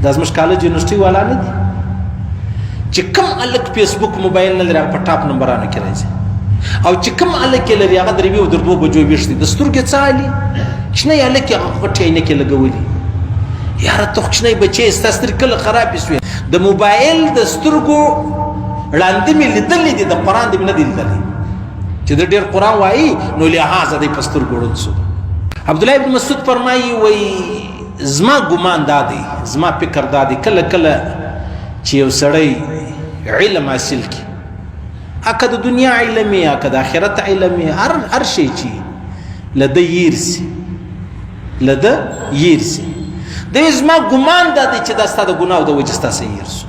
دا زموږ کالج یونیورسټي والا نه دي چې کوم هلک فیسبوک موبایل نه لري هغه په ټاپ نمبرانو کې راځي او چې کوم هلک یې لري هغه د روي او د 2 بجو ویښ دي د سترګې څه حالي کوچنی هلک یې هغه غټې عینکې لګولي یاره ته کوچنی بچی ستا سترګې کله خرابې سوې د موبایل د سترګو ړانده مې لیدلې دي د قرآن دې مې نه دي لیدلې چې د ډېر قرآن وایي نو لحاظه دی په سترګو ړوند شو عبدالله ابن مسعود فرمایي وایي زما ګمان دا دی زما فکر دا دی کله کله چې یو سړی علم حاصل کړي اکه د دنیا علم یې اکه د آخرت علم یې هر شی چې له ده یېرسي دی زما ګمان دا دی چې دا ستا د ګناو د وجې ستاسې هېر شو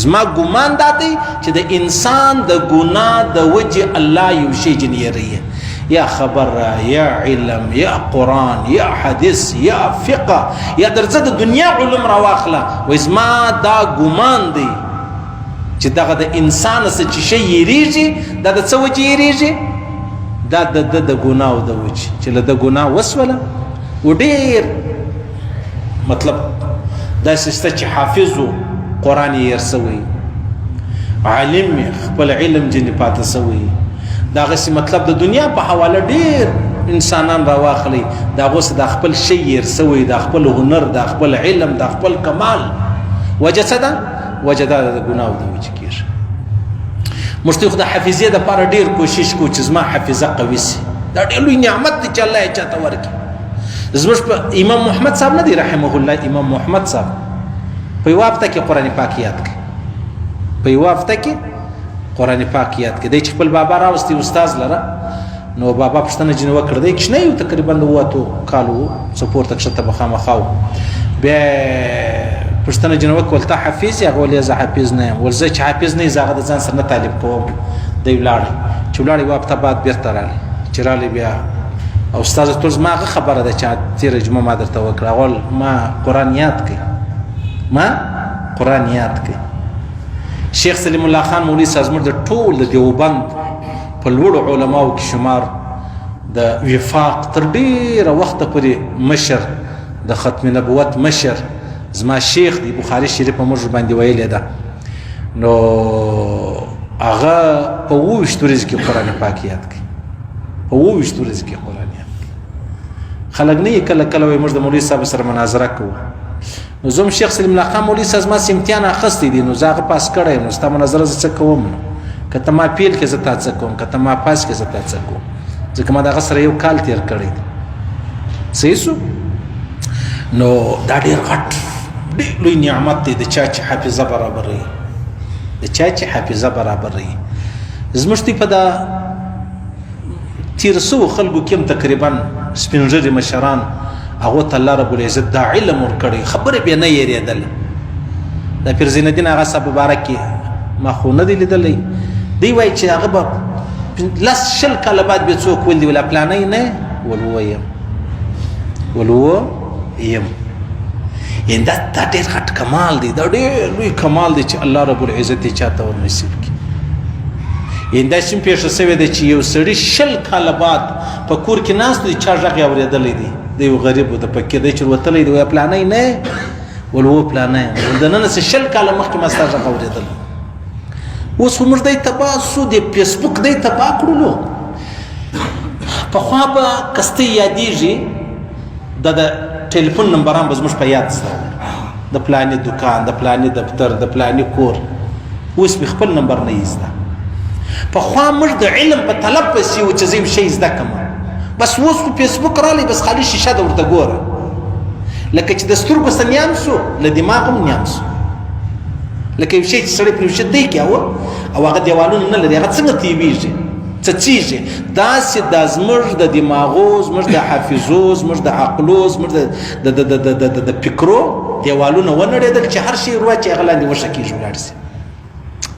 زما ګمان دا دی چې د انسان د ګناه د وجې الله یو شی جن هېروي یا خبر یا علم یا قرآن یا حدیث یا فقه یا درځه د دنیا علوم راواخله وایي زما دا ګمان دی چې دغه د انسان څه چې شی هېرېږي دا د څه وجې هېرېږي دا د ګناو د وجې چې له د ګناه وسوله و ډېر مطلب داسې شته چې حافظ و قرآن یې هېر سوی عالم یې خپل علم ځینې پاته سوی د هغسې مطلب د دنیا په حواله ډېر انسانان راواخلئ د هغو څه د خپل شی هېر سوی د خپل هنر د خپل علم د خپل کمال وجه څه ده وجه دا د ګناو د وجې کېږي موږ خو د حافظې دپاره ډېر کوشش کوو چې زما حافظه قوي سي دا ډېر لوی نعمت دی چې الله یې چاته ورکړي زموږ په امام محمد صاحب نه دی رحمه الله امام محمد صاحب په یوه هفته کې قرآن پاک یاد کړي په یوه هفته کې قرآن پاک یاد کړي دی چې خپل بابا راوستي استاذ لره نو بابا پوښتنه ځینې وکړه دی کوچنی و تقریبا د 8 کالو و څه پورته کښته به خامخا و بیا پوښتنه ځینې وکړه ول ته حافظ یې هغه ویل زه حافظ نه یم ول زه چې حافظ نه یې زه هغه د ځان سره نه طالب کوم دی ولاړی چې ولاړی یوه هفته بعد بېرته راغلی چې راغلی بیا او استاد ټول زما هغه خبره ده چې تېره جمعه ما درته وکړه هغه ما قرآن یاد کړي شیخ سلیم الله خان مولوي صاحب زموږ د ټول د دیوبند په لوړو علماو کې شمار د وفاق تر ډېره وخته پورې مشر د ختم نبوت مشر زما شیخ دی بخاري شریف په موږ باندې ویلې ده نو هغه په 28 ورځې کې قرآن پاک یاد کړي په 28 ورځې کې قرآن یاد کړي خلک نه یې کله کله وایي موږ د مولوي صاحب سره مناظره کوو نو زه هم شیخ سلیم الله خان مولوي صاحب زما امتحان اخیستی دی نو زه هغه پاس کړی یم نو ستا مناظره زه څه کوم نو که ته ما پیل کې زه تا څه کوم که ته ما پاس کې زه تا څه کوم ځکه ما د هغه سره یو کال تېر کړی دی صحیح شو نو دا ډېر غټ ډېر لوی نعمت دی د چا چې حافظه برابروي زموږ دی په دا تېر سوو خلکو کې هم تقریبا سپین ږیري مشران هغو ته الله رب العزت دا علم ورکړی خبرې بیا نه یېرېدل د پیر زین الدین هغه صاحب مبارک کې ما خو نه دی لیدلی دی وایي چې هغه به 10 کاله بعد بیا څوک ویل دی ولا پلانی نه ولوه یم یعنې دا ډېر غټ کمال دی دا ډېر لوی کمال دی چې الله رب العزت یې چاته ور نصیب کړي یعنې داسې هم پېښه سوې ده چې یو سړي 10 کاله بعد په کور کې ناست دی چا غږ یې اورېدلی دی د یو غریب و د پکې دی چې وتلی دی وایي پلانی نه ولوه پلانی د نن څه 10 کاله مخکې ما ستا غږ اورېدلی اوس خو موږ دی تباه سو د فیسبوک دی تباه کړلو پخوا به کسته یادېږي د ټلیفون نمبران به زموږ په یاد سته د پلاني دکان د پلاني دفتر د پلاني کور اوس مې خپل نمبر نه یې زده پخوا موږ د علم په طلب پسې وو چې زه یو شی زده کړم بس اوس خو فیسبوک رالی بس خالي شیشه ده ورته ګوره لکه چې د سترګو څه نیام شو له دماغ هم نیام شو لکه یو شی چې سړی پرې وشدی کېوه او هغه دیوالونه نه لري هغه څنګه تیویږي څڅیږي داسې دا زموږ د دماغو زموږ د حافظو زموږ د عقلو زموږ د فکرو دیوالونه ونړېدل چې هر شی ورواچي هغه لاندې وشه کېږي ولاړ شي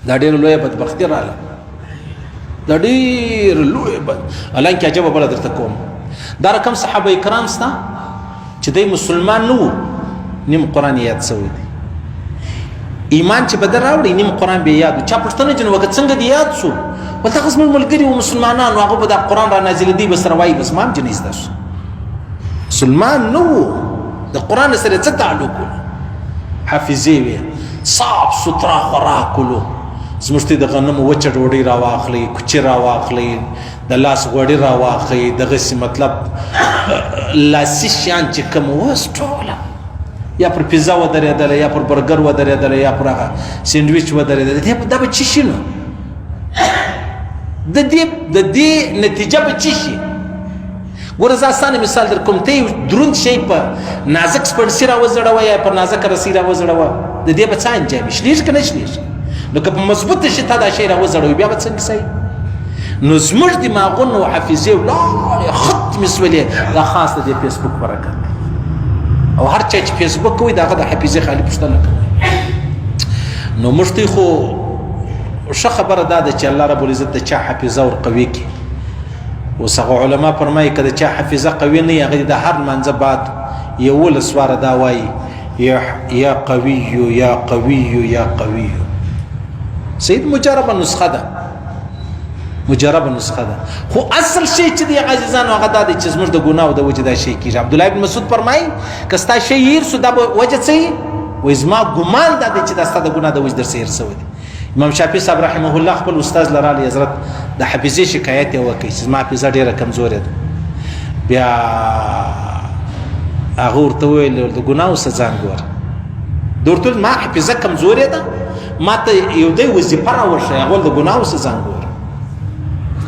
دا ډېره لویه بدبختي راغله دا ډېر لوی حالانکې عجبه بله درته کوم دا رقم صحابه کرام سته چې دی مسلمان نه و نیم قرآن یاد سوی دی ایمان چې بدل راوړي نیم قرآن بیا یاد و چا پوښتنه ځینې وکړه څنګه دې یاد شو ورته هغه زموږ ملګري وو مسلمانان هغه به دا قرآن را نازلېدی به سره وایي بس ما هم ځینې زده شو مسلمان نه و د قرآن سره څه تعلق و حافظې وې صاف سوترا خوراکلو زموږ ته د غنمو وچه ډوډۍ راواخلئ کوچي راواخلئ د لاس غوړي راواخلئ دغسې مطلب لاسي شیان چې کوم اوس ټوله یا پر پیزا ودرېدله یا پر برګر ودرېدله یا پر هغه سینډویچ ودرېدله دا به څه شي نو د دې نتیجه به څه شي ګوره زه اسانه مثال در کوم ته یو دروند شی په نازک سپڼسي راوځړوه یا په نازکه رسۍ راوځړوه د دې به څه انجام شلېږي که نه شلېږي نو که په مضبوطه شي تا دا شی راوځړوي بیا به څنګه صحیح نو زموږ دماغونه او حافظې ولاړې ختمې سولې دا خاص د دې فیسبوک برکت او هر چا چې فیسبوک کوي د هغه د حافظې خالي پوښتنه کوي نو موږ ته خو ښه خبره دا ده چې الله رب العزت د چا حافظه ور قوي کړي اوس هغه علما فرمایي که د چا حافظه قوي نه وي هغه د هر لمانځه بعد 11 واره دا وایي یا قوي یا قوي یا قوي سید مجربه نسخه ده مجربه نسخه ده خو اصل شی چې دی عزیزانو هغه دا دی چې زموږ د ګناه او د وجې دا شی کېږي عبدالله بن مسعود فرمایي که ستا شی هیر سو دا به وجه څه وي وایي زما ګمان دا دی چې دا ستا د ګناه د وجې درڅه هیر سوی دی امام شافعي صاحب رحمه الله خپل استاد لرالی حضرت د حافظې شکایت یې وکړي چې زما حافظه ډېره کمزورې ده بیا هغه ورته وویل د ګناهو څه ځان ګوره ده ورته ویل ما حافظه کمزورې ده ما ته یو دی وظیفه راوښیه هغه د ګناهو څه ځان ګوره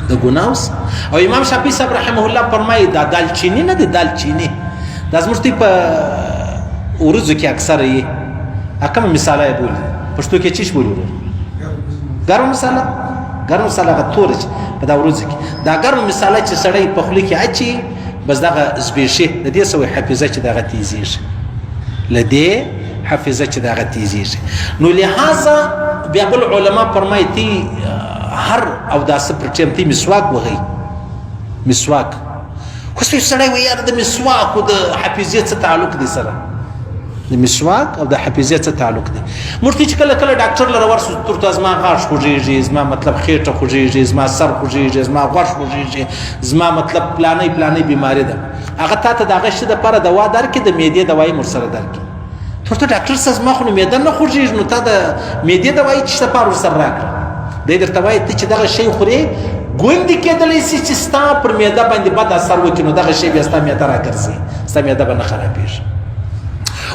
د ګناهو او امام شافعي صاحب رحمه الله فرمایي دا دالچیني نه دی دالچیني دا زموږ تی په ورځو کې اکثره یې کومه مثاله یې بولي پښتو کې چیش بولي ګرم مساله هغه توره چې په دا ورځو کې دا ګرم مساله چې سړی په خولې کې اچي بس دغه زبېښي د دې سوی حافظه چې دغه تیزېږي له دې حافظه چې دغه تیزېږي نو لهذا بیا بل علما فرمایي تی هر او داسې پر ټیم تی مسواک وهئ مسواک خو سړی وایي یاره د مسواک او د حافظې څه تعلق دی سره د مسواک او د حافظې څه تعلق دی موږ ته چې کله کله ډاکټر لره ورسو ترته زما غاښ خوږېږي زما مطلب خېټه خوږېږي زما سر خوږېږي زما غوږ خوږېږي زما مطلب پلانۍ بیماري ده هغه تا ته د هغه شي دپاره دوا درکړي د معدې دوایي ورسره درکړي ورته ډاکټر صاحب زما خو نو معده نه خوږېږي نو تا د معدې دوایي څه دپاره ورسره راکړه دی درته وایي ته چې دغه شی خورې ګوندې کېدلی سي چې ستا پر معده باندې بد اثر وکړي نو دغه شی بیا ستا معده راګرځي ستا معده به نه خرابېږي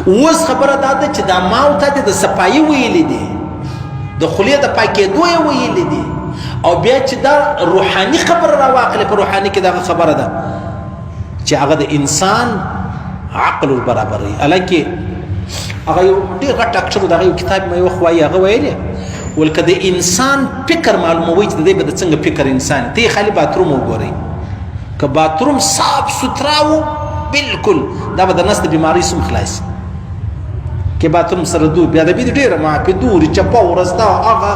اوس خبره دا ده چې دا ما او تا د صفایي ویلي دي د خولې د پاکېدو یې ویلي دي او بیا چې دا روحاني خبره راواخلې په روحاني کې دغه خبره ده چې هغه د انسان عقل برابروي حالانکې هغه یو ډېر غټ ډاکټر و د هغه یو کتاب مې وخت وایي هغه ویلې ول که د انسان فکر معلوموي چې د دې به د څنګه فکر انسان ته خالي باتروم وګورئ که باتروم صاف سوترا و بالکل دا به د نس د بیمارۍ سم خلاص کې باتروم سره دو بیا د بید ډېره معافي دوري چپه ورسته هغه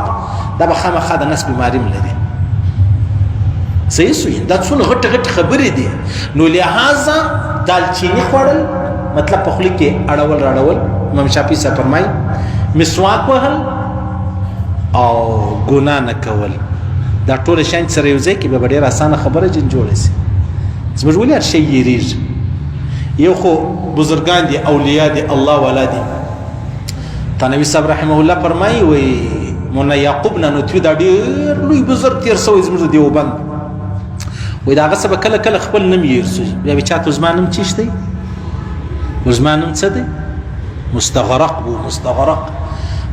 دا به خامخا د نس بیماري هم لري صحیح سوی دا څونه غټ خبرې دي نو لهذا دالچیني خوړل مطلب په خولې کې اړول راړول امام شافعي صاحب فرمایي مسواک وهل او ګناه نه کول دا ټول شیان سره یو ځای کې به ډېره اسانه خبره جوړه شي زموږ ولې هر شی یېرېږي یو خو بزرګان دي اولیاء دي الله والا دي تنوي صاحب رحمه الله فرمایي وایي مولانا یعقوب نانوتوي دا ډېر لوی بزرګ تېر سوی زموږ د دیوبند وایي د هغه څه به کله کله خپل نوم یېرسوي بیا به چاته زما نوم چیش دی زما نوم څه دی مستغرق بو مستغرق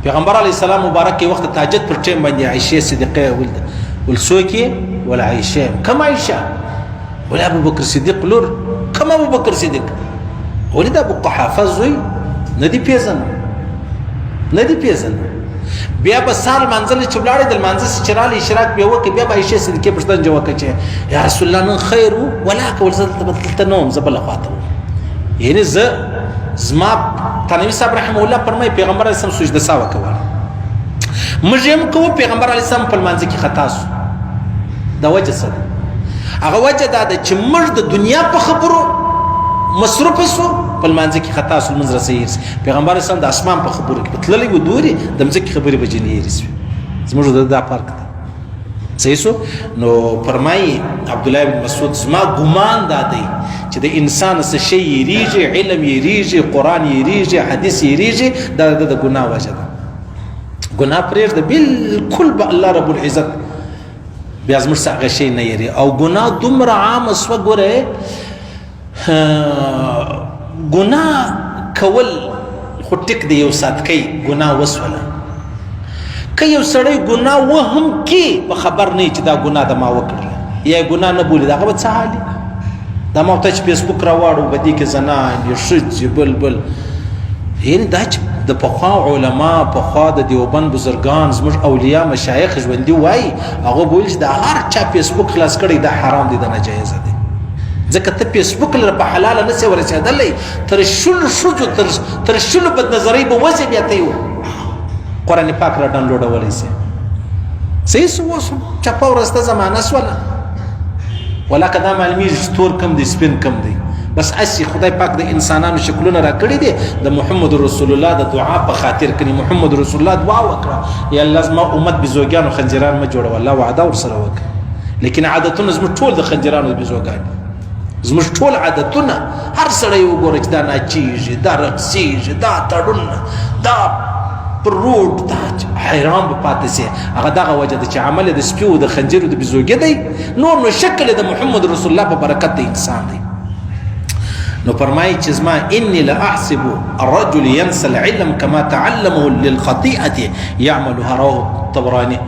پیغمبر علیه السلام مبارک کې وخت تهجد پر ټیم باندې عائشه صدیقه ول څوک یې ول عائشه کوم عائشه ول ابو بکر صدیق لور کوم ابو بکر صدیق ولید ابو قحافه زوی ندی پیژن بیا به سال منزل چې ولاړې د منزل چرال اشراق بیا وکي بیا به عائشه صدیقه پښتن جو وکي چې یا رسول الله نن خیر ولا کول زلته نوم زبل خاطر یعنی زما تنوي صاحب رحمه الله فرمای پیغمبر اسلام سجده سا وکول مجم کو پیغمبر علی السلام په منځ کې خطا سو دا وجه څه هغه وجه دا چې موږ د دنیا په خبرو مصروف سو په منځ کې خطا سو منځ رسېږي پیغمبر اسلام د اسمان په خبرو کې تللی و دوري د مځکې خبرې به جنې رسي زموږ دا فرق ده صحیح سو نو فرمایي عبد الله بن مسعود زما ګمان دا دی چې د انسان څه شی یریږي علم یریږي قرآن یریږي حدیث یریږي دا د ګناه وجه ده ګناه پرېږده بالکل به الله رب العزت بیا زموږ څه هغه شی نه یری او ګناه دومره عامه سوه ګوره ګناه کول خو ټیک دی یو ساعت کوي ګناه وسوله که یو سړی ګناه وهم کې په خبر نه چې دا ګناه د ما وکړله یا ګناه نه بولي د هغه به څه حالي دا ما ورته چې فیسبوک راواړو په دې کې زنان یې ښځې بل یعنې دا چې د پخوا علما پخوا د دیوبند بزرګان زموږ اولیا مشایخ ژوندي وایي هغه به ویل چې دا هر چا فیسبوک خلاص کړی دا حرام دی دا ناجایزه دی ځکه ته فیسبوک لره په حلاله نسې ورسېدلی تر شلو ښځو تر شلو بدنظرۍ به وځې بیا ته یې قرآن پاک را ډاونلوډولی سي صحیح سو اوس چپه ورسته زمانه سوله ولاکه دا معلومیږي چې تور کم دی سپین کم دی بس اسی خدای پاک د انسانانو شکلونه را کړي دي د محمد رسول الله د دعا په خاطر کړي محمد رسول الله دعا وکړه یا الله زما امت بزوګیانو خنجران ما جوړه والله وعده ورسره وکړه لیکن عادتونه زموږ ټول د خنجرانو بزوګان زموږ ټول عادتونه هر سړی وګوره چې دا ناچیږي دا رقصیږي دا تړون دا پر روډ دا حیران به پاتې سي هغه دغه وجه ده چې عمل د سپیو د خنجرو د بزوګي دی نور نو شکل د محمد رسول الله په برکت د انسان دی نو فرمایي چې زما انی لاحسب الرجل ينسى العلم كما تعلمه للخطيئه يعملها رواه الطبراني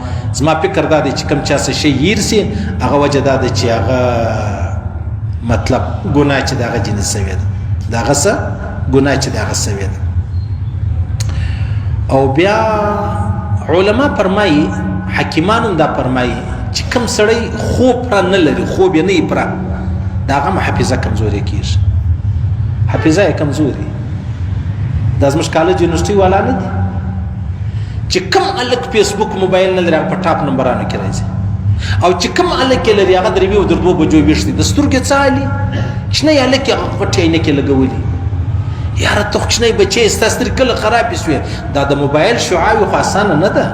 زما فکر دا دی چې کوم چا څه شی یرسي هغه وجه دا ده چې هغه مطلب ګناه چې دغه جنس سوی ده دغه څه ګناه چې دغه سوی ده او بیا علما فرمایي حکیمانو دا فرمایي چې کوم سړی خوب را نه لري خوب یې نه پره دغه حافظه کمزوري کیږي حافظه یې کمزوري دا زموږ کالج یونیورسيټي والا نه دي چې کوم الک فیسبوک موبایل نه لري په ټاپ نمبرانو کې راځي او چې کوم الک لري هغه دربي او دربو بجو ویشتي د سترګې څالي شنه الک هغه پټې نه کې لګولي یاره تو خچنی بچی استاستر کله خراب شوی دا د موبایل شعاع خو اسانه نه ده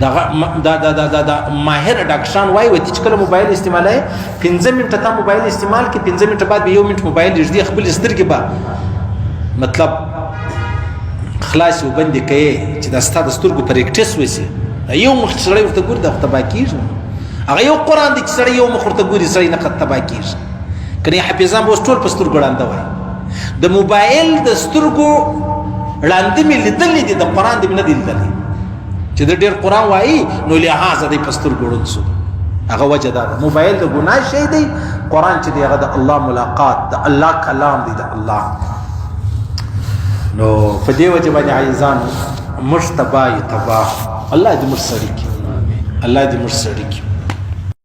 دا ماهر ډاکټران وایي چې کله موبایل استعمالای 15 منټه تا موبایل استعمال کې 15 منټه بعد به 1 منټ موبایل دې خپل سترګې با مطلب خلاص وبند کوي چې دا ستاسو سترګو پریکټیس وسی یو مخ سره ورته ګور د تبا کیږي هغه یو قران دې سره یو مخ ورته ګوري سره نه تبا کیږي کني حافظان به ټول په سترګو وړاندې وای د موبایل د سترګو وړاندې مې لیدلې دي د قران دې نه دی لیدلې چې د ډېر قران وایي نو لهغه دې په سترګو وړاندې هغه وجه دا موبایل د ګناه شی دی قران چې دی هغه د الله ملاقات د الله کلام دی د الله نو په دې وجه باندې عايزان مشتبه تباه الله دې مرسړي کی الله دې مرسړي کی